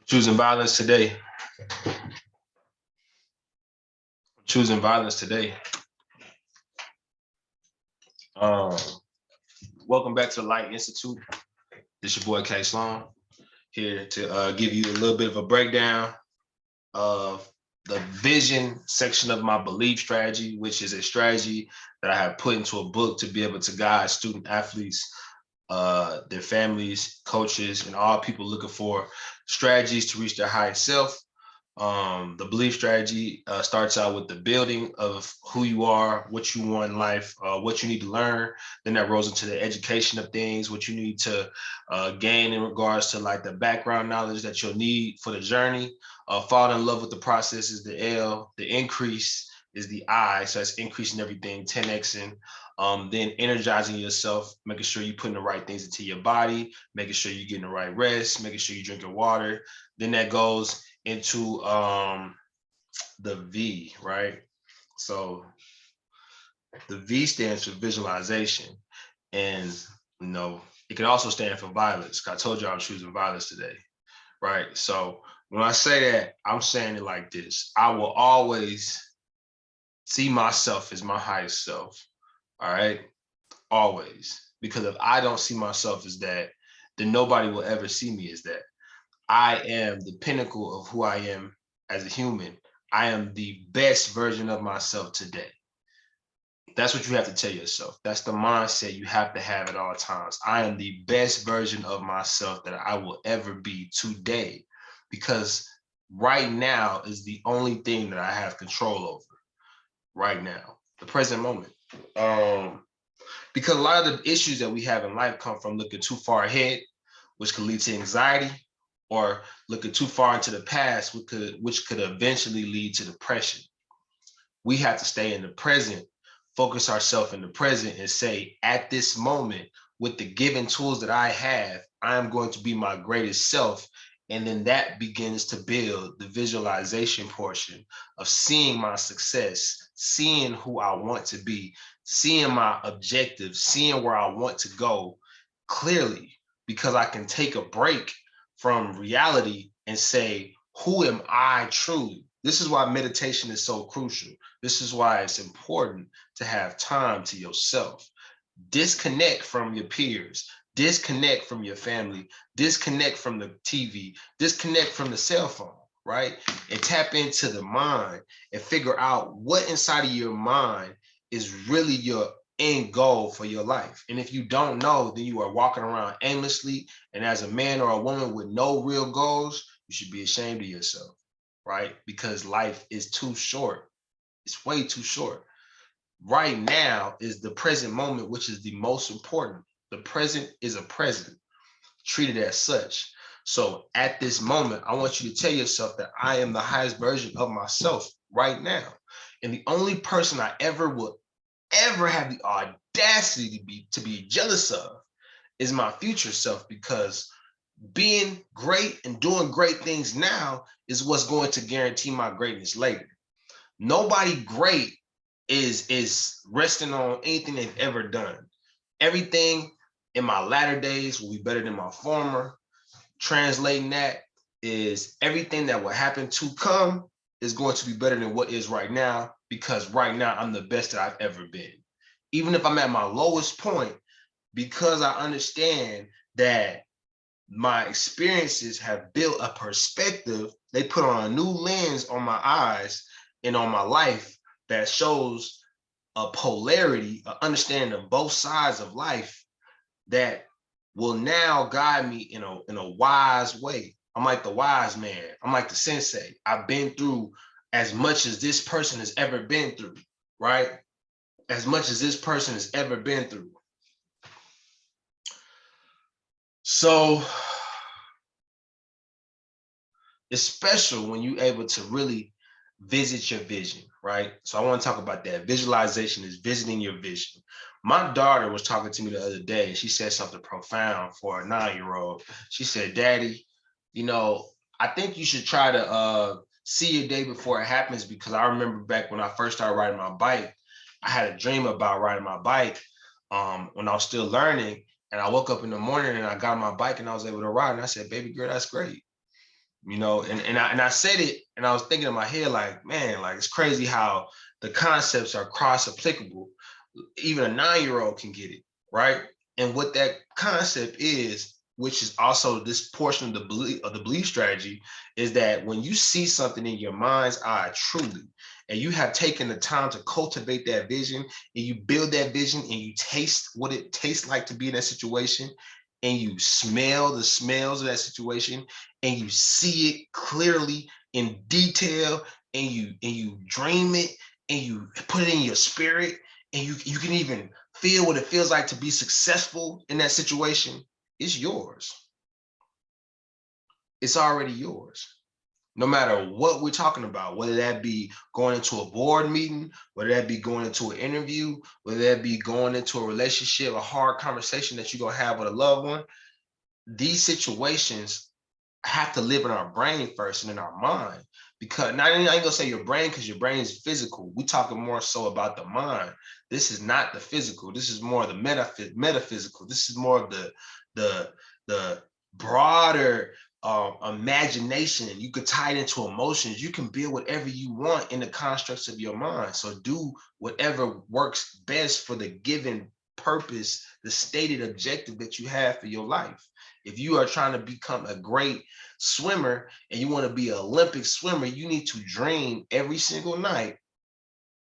Choosing violence today. Choosing violence today. Um, Welcome back to the Light Institute. This your boy K Sloan here to give you a little bit of a breakdown of the vision section of my belief strategy, which is a strategy that I have put into a book to be able to guide student athletes, their families, coaches, and all people looking for strategies to reach their highest self. The belief strategy starts out with the building of who you are, what you want in life, what you need to learn. Then that rolls into the education of things, what you need to gain in regards to like the background knowledge that you'll need for the journey. Fall in love with the process is the L. The increase is the I. So that's increasing everything, 10xing. Then energizing yourself, making sure you're putting the right things into your body, making sure you're getting the right rest, making sure you're drinking water. Then that goes into the V, right? So the V stands for visualization. And, it can also stand for violence. I told you I'm choosing violence today, right? So when I say that, I'm saying it like this. I will always see myself as my highest self, all right? Always. Because if I don't see myself as that, then nobody will ever see me as that. I am the pinnacle of who I am as a human. I am the best version of myself today. That's what you have to tell yourself. That's the mindset you have to have at all times. I am the best version of myself that I will ever be today, because right now is the only thing that I have control over. Right now, the present moment. Because a lot of the issues that we have in life come from looking too far ahead, which could lead to anxiety, or looking too far into the past, which could eventually lead to depression. We have to stay in the present, focus ourselves in the present, and say, at this moment, with the given tools that I have, I am going to be my greatest self. And then that begins to build the visualization portion of seeing my success, seeing who I want to be, seeing my objectives, seeing where I want to go clearly, because I can take a break from reality and say, who am I truly? This is why meditation is so crucial. This is why it's important to have time to yourself. Disconnect from your peers, disconnect from your family, disconnect from the TV, disconnect from the cell phone, right? And tap into the mind and figure out what inside of your mind is really your end goal for your life. And if you don't know, then you are walking around aimlessly. And as a man or a woman with no real goals, you should be ashamed of yourself, right? Because life is too short. It's way too short. Right now is the present moment, which is the most important. The present is a present. Treat it as such. So at this moment, I want you to tell yourself that I am the highest version of myself right now. And the only person I ever will ever have the audacity to be jealous of is my future self, because being great and doing great things now is what's going to guarantee my greatness later. Nobody great is resting on anything they've ever done. Everything in my latter days will be better than my former. Translating that is everything that will happen to come is going to be better than what is right now, because right now I'm the best that I've ever been. Even if I'm at my lowest point, because I understand that my experiences have built a perspective, they put on a new lens on my eyes and on my life that shows a polarity, an understanding of both sides of life that will now guide me in a wise way. I'm like the wise man. I'm like the sensei. I've been through as much as this person has ever been through, right? As much as this person has ever been through. So it's special when you're able to really visit your vision, right? So I want to talk about that. Visualization is visiting your vision. My daughter was talking to me the other day, and she said something profound for a 9-year-old. She said, Daddy, you know, I think you should try to see your day before it happens, because I remember back when I first started riding my bike, I had a dream about riding my bike when I was still learning. And I woke up in the morning and I got on my bike and I was able to ride. And I said, baby girl, that's great. You know, and I said it, and I was thinking in my head, like, man, like it's crazy how the concepts are cross applicable. Even a 9-year-old can get it, right? And what that concept is, which is also this portion of the belief strategy, is that when you see something in your mind's eye truly, and you have taken the time to cultivate that vision, and you build that vision, and you taste what it tastes like to be in that situation, and you smell the smells of that situation, and you see it clearly in detail, and you dream it, and you put it in your spirit, and you can even feel what it feels like to be successful in that situation, it's yours. It's already yours. No matter what we're talking about, whether that be going into a board meeting, whether that be going into an interview, whether that be going into a relationship, a hard conversation that you're gonna have with a loved one, these situations have to live in our brain first and in our mind. Because I ain't gonna say your brain, because your brain is physical. We talking more so about the mind. This is not the physical. This is more the metaphysical. This is more of the broader imagination. You could tie it into emotions. You can build whatever you want in the constructs of your mind. So do whatever works best for the given purpose, the stated objective that you have for your life. If you are trying to become a great swimmer and you want to be an Olympic swimmer, you need to dream every single night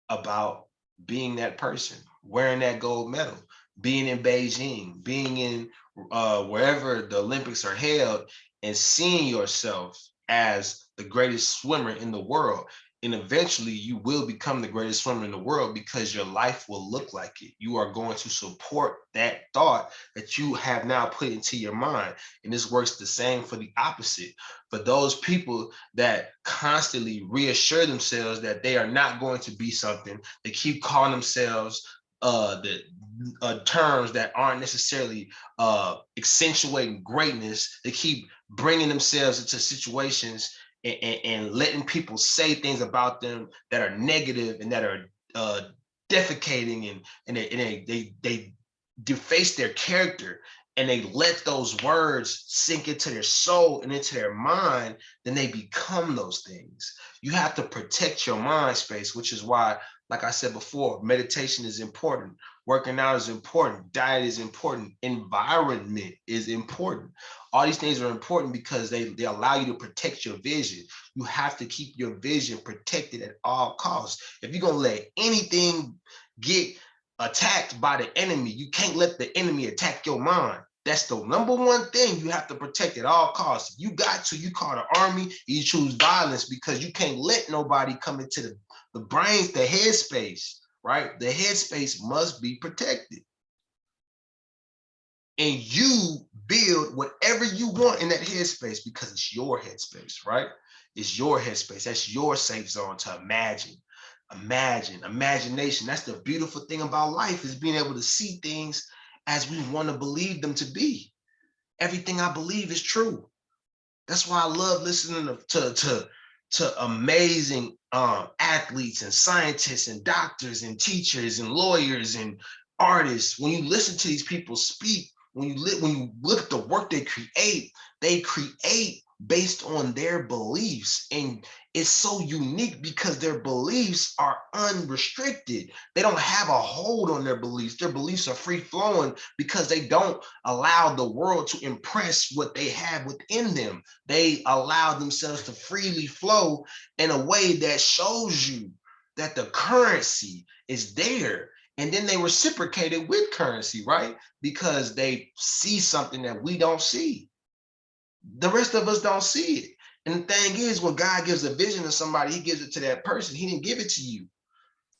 about being that person, wearing that gold medal, being in Beijing, being in wherever the Olympics are held, and seeing yourself as the greatest swimmer in the world. And eventually you will become the greatest swimmer in the world, because your life will look like it. You are going to support that thought that you have now put into your mind. And this works the same for the opposite. For those people that constantly reassure themselves that they are not going to be something, they keep calling themselves the terms that aren't necessarily accentuating greatness. They keep bringing themselves into situations and letting people say things about them that are negative and that are defecating, and they deface their character. and they let those words sink into their soul and into their mind, then they become those things. You have to protect your mind space, which is why, like I said before, meditation is important, working out is important, diet is important, environment is important. All these things are important because they allow you to protect your vision. You have to keep your vision protected at all costs. If you're gonna let anything get attacked by the enemy, you can't let the enemy attack your mind. That's the number one thing you have to protect at all costs. You got to, you call the army, you choose violence because you can't let nobody come into the brains, the headspace, right? The headspace must be protected. And you build whatever you want in that headspace because it's your headspace, right? It's your headspace. That's your safe zone to imagine. Imagination. That's the beautiful thing about life, is being able to see things as we want to believe them to be. Everything I believe is true. That's why I love listening to amazing athletes and scientists and doctors and teachers and lawyers and artists. When you listen to these people speak, when you look at the work they create based on their beliefs. And it's so unique because their beliefs are unrestricted. They don't have a hold on their beliefs. Their beliefs are free flowing because they don't allow the world to impress what they have within them. They allow themselves to freely flow in a way that shows you that the currency is there. And then they reciprocate it with currency, right? Because they see something that we don't see. The rest of us don't see it. And the thing is, when God gives a vision to somebody, he gives it to that person. He didn't give it to you.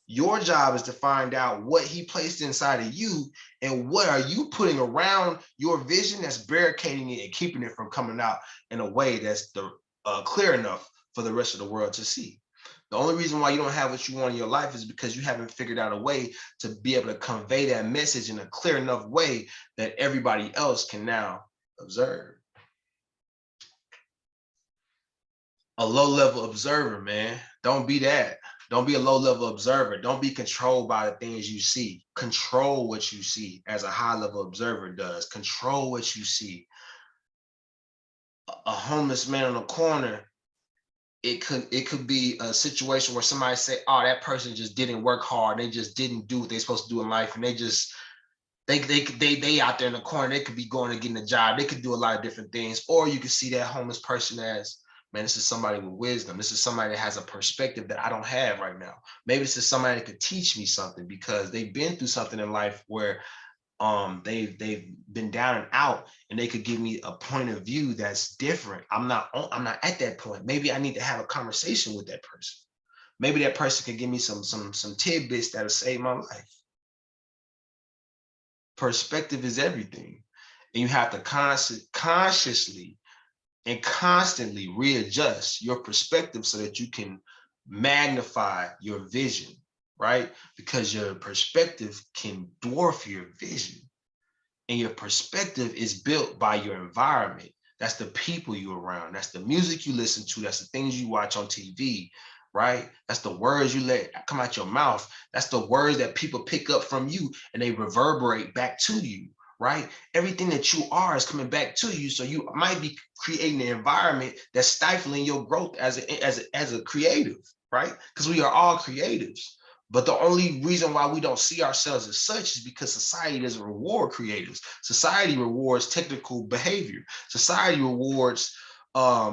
Your job is to find out what he placed inside of you and what are you putting around your vision that's barricading it and keeping it from coming out in a way that's clear enough for the rest of the world to see. The only reason why you don't have what you want in your life is because you haven't figured out a way to be able to convey that message in a clear enough way that everybody else can now observe. A low-level observer, man. Don't be that. Don't be a low-level observer. Don't be controlled by the things you see. Control what you see, as a high-level observer does. Control what you see. A homeless man on the corner, it could be a situation where somebody say, oh, that person just didn't work hard. They just didn't do what they're supposed to do in life. And they out there in the corner, they could be going and getting a job. They could do a lot of different things. Or you could see that homeless person as, man, this is somebody with wisdom. This is somebody that has a perspective that I don't have right now. Maybe this is somebody that could teach me something because they've been through something in life where they've been down and out, and they could give me a point of view that's different. I'm not at that point. Maybe I need to have a conversation with that person. Maybe that person could give me some tidbits that'll save my life. Perspective is everything, and you have to consciously and constantly readjust your perspective so that you can magnify your vision, right? Because your perspective can dwarf your vision, and your perspective is built by your environment. That's the people you're around. That's the music you listen to. That's the things you watch on TV, right? That's the words you let come out your mouth. That's the words that people pick up from you and they reverberate back to you, right? Everything that you are is coming back to you. So you might be creating an environment that's stifling your growth as a creative, right? Because we are all creatives. But the only reason why we don't see ourselves as such is because society doesn't reward creatives. Society rewards technical behavior. Society rewards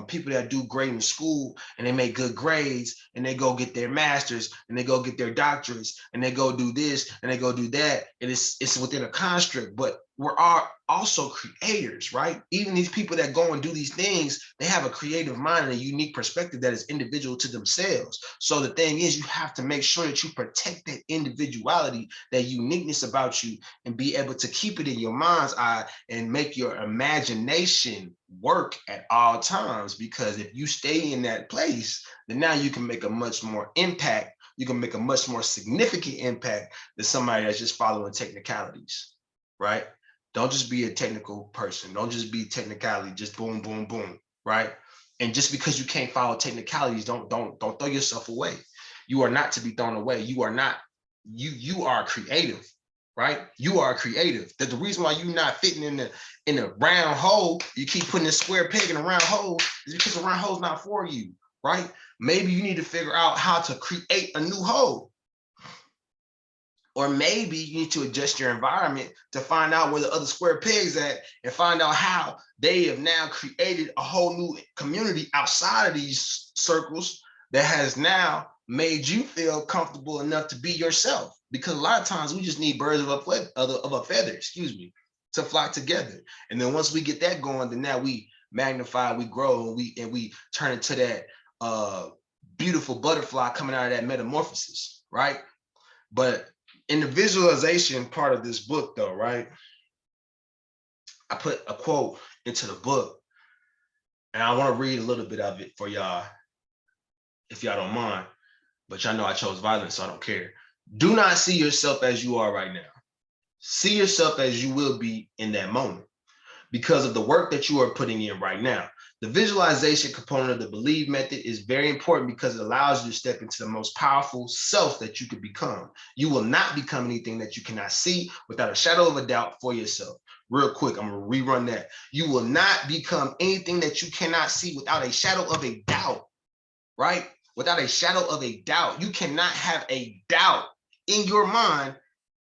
people that do great in school and they make good grades and they go get their masters and they go get their doctorates and they go do this and they go do that. And it's within a construct, but we're all also creators, right? Even these people that go and do these things, they have a creative mind and a unique perspective that is individual to themselves. So the thing is, you have to make sure that you protect that individuality, that uniqueness about you, and be able to keep it in your mind's eye and make your imagination work at all times. Because if you stay in that place, then now you can make a much more impact. You can make a much more significant impact than somebody that's just following technicalities, right? Don't just be a technical person. Don't just be technicality, just boom, boom, boom, right? And just because you can't follow technicalities, don't throw yourself away. You are not to be thrown away. You are not, you are creative. right? You are creative. That the reason why you're not fitting in the round hole, you keep putting a square peg in a round hole, is because the round hole's not for you, right? Maybe you need to figure out how to create a new hole. Or maybe you need to adjust your environment to find out where the other square pegs at and find out how they have now created a whole new community outside of these circles that has now made you feel comfortable enough to be yourself. Because a lot of times we just need birds of a feather, to fly together. And then once we get that going, then now we magnify, we grow, and we turn into that beautiful butterfly coming out of that metamorphosis, right? But in the visualization part of this book, though, right, I put a quote into the book, and I want to read a little bit of it for y'all, if y'all don't mind. But y'all know I chose violence, so I don't care. Do not see yourself as you are right now. See yourself as you will be in that moment, because of the work that you are putting in right now. The visualization component of the Believe method is very important because it allows you to step into the most powerful self that you could become. You will not become anything that you cannot see without a shadow of a doubt for yourself. Real quick, I'm gonna rerun that. You will not become anything that you cannot see without a shadow of a doubt, right? Without a shadow of a doubt. You cannot have a doubt in your mind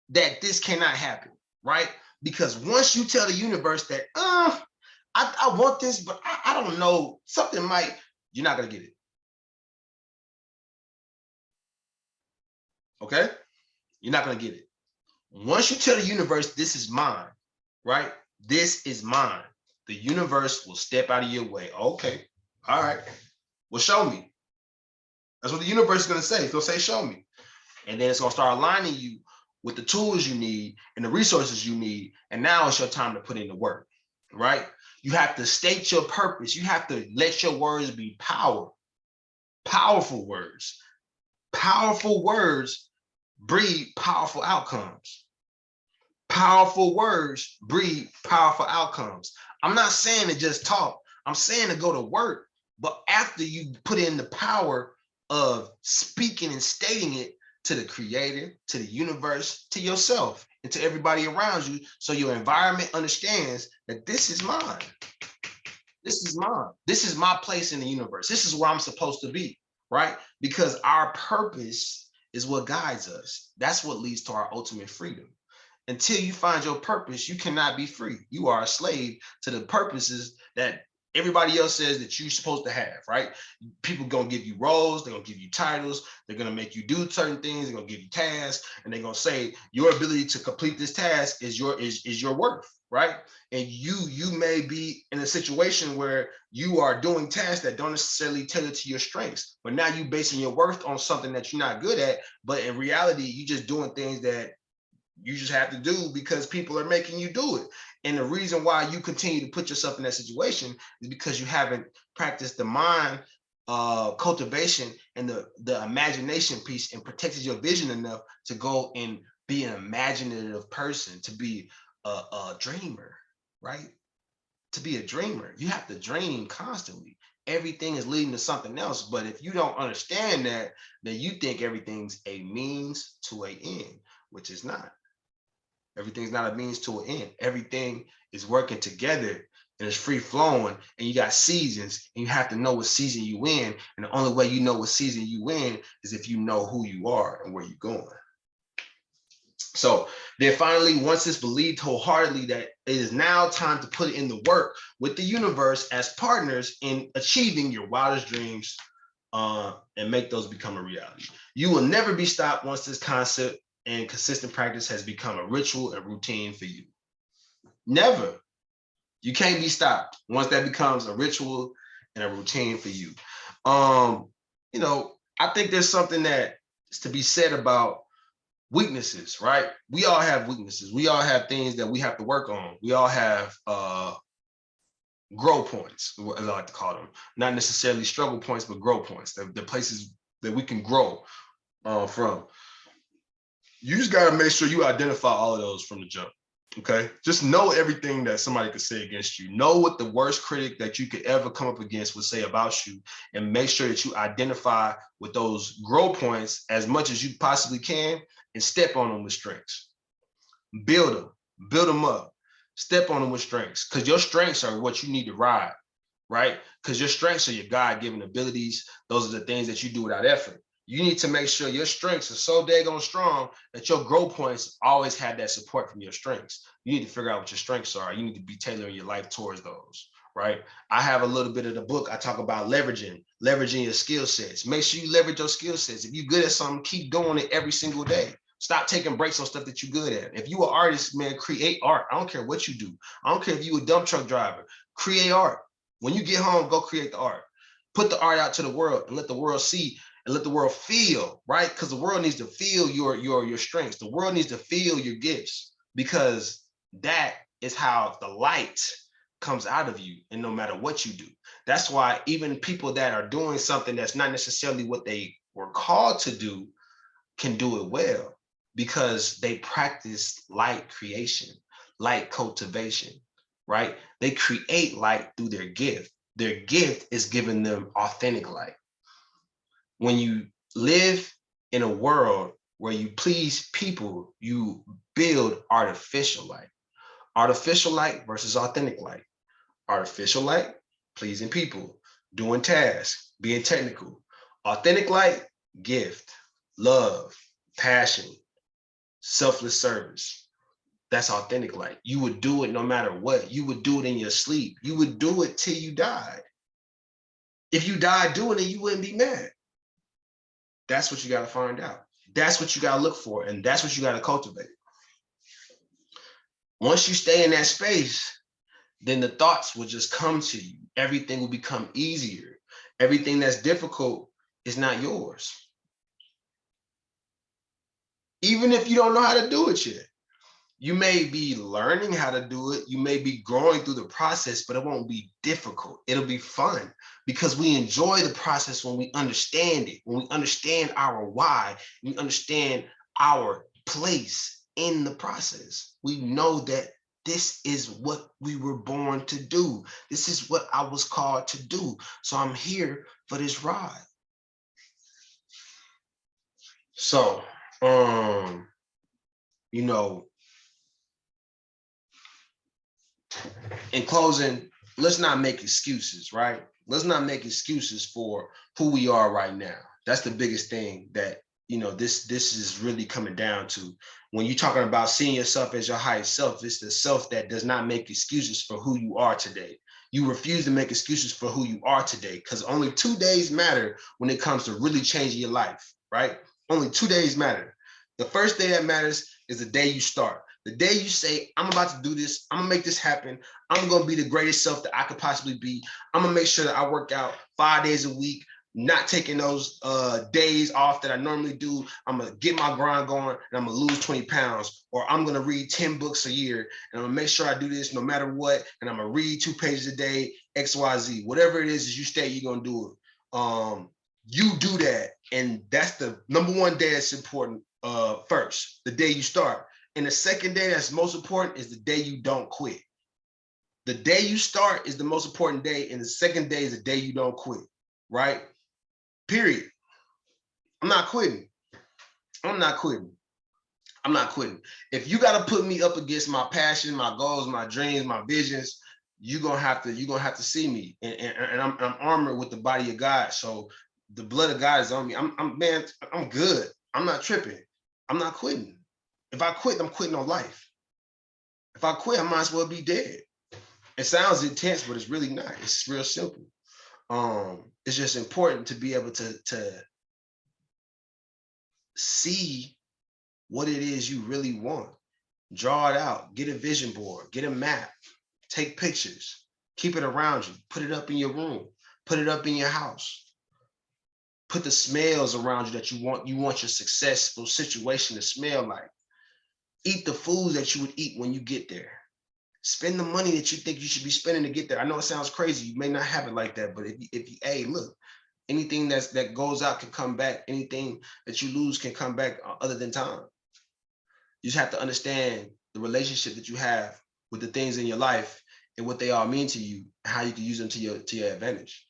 that this cannot happen, right? Because once you tell the universe that, I want this, but I don't know, something might, you're not gonna get it. Okay? You're not gonna get it. Once you tell the universe, this is mine, right? This is mine. The universe will step out of your way. Okay, all right. Well, show me. That's what the universe is gonna say. It's gonna say, show me. And then it's gonna start aligning you with the tools you need and the resources you need. And now it's your time to put in the work, right? You have to state your purpose. You have to let your words be powerful words. Powerful words breed powerful outcomes. Powerful words breed powerful outcomes. I'm not saying to just talk. I'm saying to go to work. But after you put in the power of speaking and stating it to the creator, to the universe, to yourself, and to everybody around you, so your environment understands that this is mine. This is mine. This is my place in the universe. This is where I'm supposed to be, right? Because our purpose is what guides us. That's what leads to our ultimate freedom. Until you find your purpose, you cannot be free. You are a slave to the purposes that everybody else says that you're supposed to have, right? People gonna give you roles, they're gonna give you titles, they're gonna make you do certain things, they're gonna give you tasks, and they're gonna say your ability to complete this task is your worth, right? And you may be in a situation where you are doing tasks that don't necessarily tailor to your strengths, but now you basing your worth on something that you're not good at, but in reality, you just doing things that you just have to do because people are making you do it. And the reason why you continue to put yourself in that situation is because you haven't practiced the mind cultivation and the imagination piece and protected your vision enough to go and be an imaginative person, to be a dreamer, right? To be a dreamer, you have to dream constantly. Everything is leading to something else. But if you don't understand that, then you think everything's a means to an end, which is not. Everything's not a means to an end. Everything is working together and it's free flowing, and you got seasons, and you have to know what season you in. And the only way you know what season you in is if you know who you are and where you're going. So then finally, once it's believed wholeheartedly that it is now time to put in the work with the universe as partners in achieving your wildest dreams and make those become a reality. You will never be stopped once this concept and consistent practice has become a ritual and routine for you. Never. You can't be stopped once that becomes a ritual and a routine for you. You know, I think there's something that is to be said about weaknesses, right? We all have weaknesses. We all have things that we have to work on. We all have grow points, as I like to call them. Not necessarily struggle points, but grow points. The places that we can grow from. You just got to make sure you identify all of those from the jump. Okay, just know everything that somebody could say against you. Know what the worst critic that you could ever come up against would say about you, and make sure that you identify with those grow points as much as you possibly can and step on them with strengths. build them up, step on them with strengths, because your strengths are what you need to ride, right? Because your strengths are your God-given abilities. Those are the things that you do without effort. You need to make sure your strengths are so daggone strong that your growth points always have that support from your strengths. You need to figure out what your strengths are. You need to be tailoring your life towards those, right? I have a little bit of the book. I talk about leveraging your skill sets. Make sure you leverage your skill sets. If you're good at something, keep doing it every single day. Stop taking breaks on stuff that you're good at. If you're an artist, man, create art. I don't care what you do. I don't care if you're a dump truck driver. Create art. When you get home, go create the art. Put the art out to the world and let the world see and let the world feel, right? Because the world needs to feel your strengths. The world needs to feel your gifts, because that is how the light comes out of you, and no matter what you do. That's why even people that are doing something that's not necessarily what they were called to do can do it well, because they practice light creation, light cultivation, right? They create light through their gift. Their gift is giving them authentic light. When you live in a world where you please people, you build artificial light. Artificial light versus authentic light. Artificial light, pleasing people, doing tasks, being technical. Authentic light, gift, love, passion, selfless service. That's authentic light. You would do it no matter what. You would do it in your sleep. You would do it till you died. If you died doing it, you wouldn't be mad. That's what you got to find out. That's what you got to look for, and that's what you got to cultivate. Once you stay in that space, then the thoughts will just come to you. Everything will become easier. Everything that's difficult is not yours. Even if you don't know how to do it yet. You may be learning how to do it. You may be growing through the process, but it won't be difficult. It'll be fun, because we enjoy the process when we understand it, when we understand our why, we understand our place in the process. We know that this is what we were born to do. This is what I was called to do. So I'm here for this ride. So, you know, in closing, let's not make excuses, right? Let's not make excuses for who we are right now. That's the biggest thing that, this is really coming down to. When you're talking about seeing yourself as your highest self, it's the self that does not make excuses for who you are today. You refuse to make excuses for who you are today, because only 2 days matter when it comes to really changing your life, right? Only 2 days matter. The first day that matters is the day you start. The day you say, I'm about to do this, I'm gonna make this happen, I'm gonna be the greatest self that I could possibly be. I'm gonna make sure that I work out 5 days a week, not taking those days off that I normally do. I'm gonna get my grind going and I'm gonna lose 20 pounds, or I'm gonna read 10 books a year and I'm gonna make sure I do this no matter what. And I'm gonna read 2 pages a day, XYZ, whatever it is you state you're gonna do it. You do that. And that's the number one day that's important first, the day you start. And the second day that's most important is the day you don't quit. The day you start is the most important day, and the second day is the day you don't quit, right? Period. I'm not quitting. I'm not quitting. I'm not quitting. If you got to put me up against my passion, my goals, my dreams, my visions, you're gonna have to see me. And I'm armored with the body of God. So the blood of God is on me. I'm good. I'm not tripping. I'm not quitting. If I quit, I'm quitting on life. If I quit, I might as well be dead. It sounds intense, but it's really not. It's real simple. It's just important to be able to see what it is you really want. Draw it out, get a vision board, get a map, take pictures, keep it around you, put it up in your room, put it up in your house. Put the smells around you that you want your successful situation to smell like. Eat the foods that you would eat when you get there. Spend the money that you think you should be spending to get there. I know it sounds crazy. You may not have it like that, but if you, hey, look, anything that goes out can come back. Anything that you lose can come back other than time. You just have to understand the relationship that you have with the things in your life and what they all mean to you, and how you can use them to your advantage.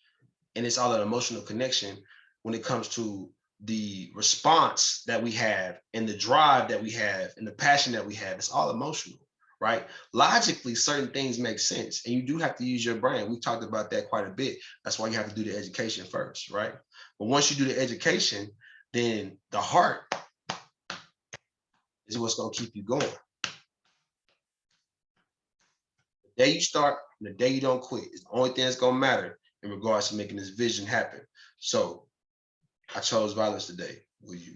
And it's all an emotional connection when it comes to the response that we have and the drive that we have and the passion that we have, it's all emotional, right? Logically, certain things make sense, and you do have to use your brain. We've talked about that quite a bit. That's why you have to do the education first, right? But once you do the education, then the heart is what's going to keep you going. The day you start and the day you don't quit is the only thing that's going to matter in regards to making this vision happen. So I chose violence today. Will you?